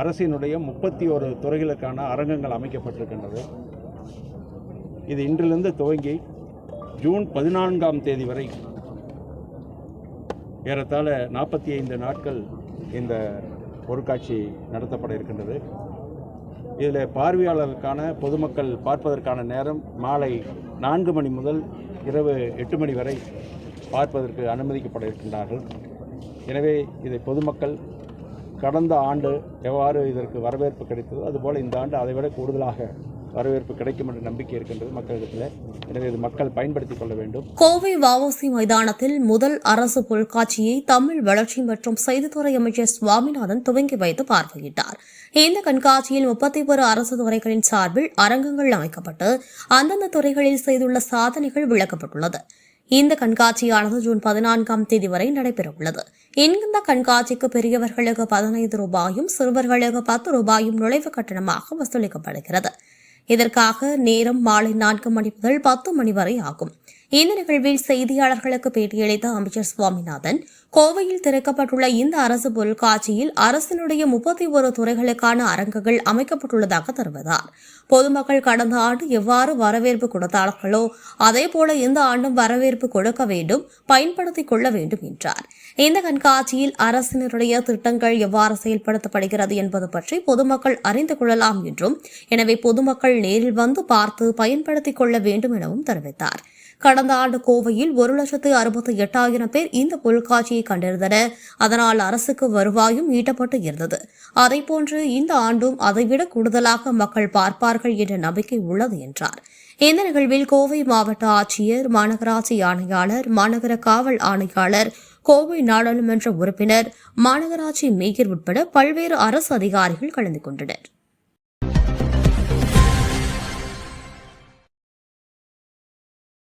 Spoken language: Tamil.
அரசினுடைய 31 துறைகளுக்கான அரங்கங்கள் அமைக்கப்பட்டிருக்கின்றது. இது இன்றிலிருந்து துவங்கி ஜூன் 14ஆம் தேதி வரை ஏறத்தாழ 45 நாட்கள் இந்த பொருட்காட்சி நடத்தப்பட இருக்கின்றது. இதில் பார்வையாளருக்கான பொதுமக்கள் பார்ப்பதற்கான நேரம் மாலை 4 மணி முதல் இரவு 8 மணி வரை பார்ப்பதற்கு அனுமதிக்கப்பட இருக்கின்றார்கள். எனவே இதை பொதுமக்கள் கடந்த ஆண்டு எவ்வாறு இதற்கு வரவேற்பு கிடைத்ததோ அதுபோல் இந்த ஆண்டு அதைவிட கூடுதலாக வரவேற்பு கிடைக்கும் என்ற நம்பிக்கை இருக்கின்றது மக்களிடத்தில். எனவே இது மக்கள் பயன்படுத்திக் கொள்ள வேண்டும். கோவை வஉசி மைதானத்தில் முதல் அரசு பொருட்காட்சியை தமிழ் வளர்ச்சி மற்றும் செய்தித்துறை அமைச்சர் சுவாமிநாதன் துவங்கி வைத்து பார்வையிட்டார். இந்த கண்காட்சியில் 31 அரசு துறைகளின் சார்பில் அரங்கங்கள் அமைக்கப்பட்டு அந்தந்த துறைகளில் செய்துள்ள சாதனைகள் விளக்கப்பட்டுள்ளது. இந்த கண்காட்சியானது ஜூன் 14ஆம் தேதி வரை நடைபெறவுள்ளது. இந்த கண்காட்சிக்கு பெரியவர்களுக்கு 15 ரூபாயும் சிறுவர்களுக்கு 10 ரூபாயும் நுழைவு கட்டணமாக வசூலிக்கப்படுகிறது. இதற்காக நேரம் மாலை 4 மணி முதல் 10 மணி வரை ஆகும். இந்த நிகழ்வில் செய்தியாளர்களுக்கு பேட்டியளித்த அமைச்சர் சுவாமிநாதன், கோவையில் திறக்கப்பட்டுள்ள இந்த அரசு பொருட்காட்சியில் அரசினுடைய 31 துறைகளுக்கான அரங்குகள் அமைக்கப்பட்டுள்ளதாக தெரிவித்தார். பொதுமக்கள் கடந்த ஆண்டு எவ்வாறு வரவேற்பு கொடுத்தார்களோ அதேபோல இந்த ஆண்டும் வரவேற்பு கொடுக்க வேண்டும், பயன்படுத்திக் கொள்ள வேண்டும் என்றார். இந்த கண்காட்சியில் அரசினுடைய திட்டங்கள் எவ்வாறு செயல்படுத்தப்படுகிறது என்பது பற்றி பொதுமக்கள் அறிந்து கொள்ளலாம் என்றும், எனவே பொதுமக்கள் நேரில் வந்து பார்த்து பயன்படுத்திக் கொள்ள வேண்டும் எனவும் தெரிவித்தார். கடந்த ஆண்டு கோவையில் 1,68,000 பேர் இந்த பொருட்காட்சியை கண்டிருந்தனர். அதனால் அரசுக்கு வருவாயும் ஈட்டப்பட்டு இருந்தது. அதேபோன்று இந்த ஆண்டும் அதைவிட கூடுதலாக மக்கள் பார்ப்பார்கள் என்ற நம்பிக்கை உள்ளது என்றார். இந்த நிகழ்வில் கோவை மாவட்ட ஆட்சியர், மாநகராட்சி ஆணையாளர், மாநகர காவல் ஆணையாளர், கோவை நாடாளுமன்ற உறுப்பினர், மாநகராட்சி மேயர் உட்பட பல்வேறு அரசு அதிகாரிகள் கலந்து கொண்டனர்.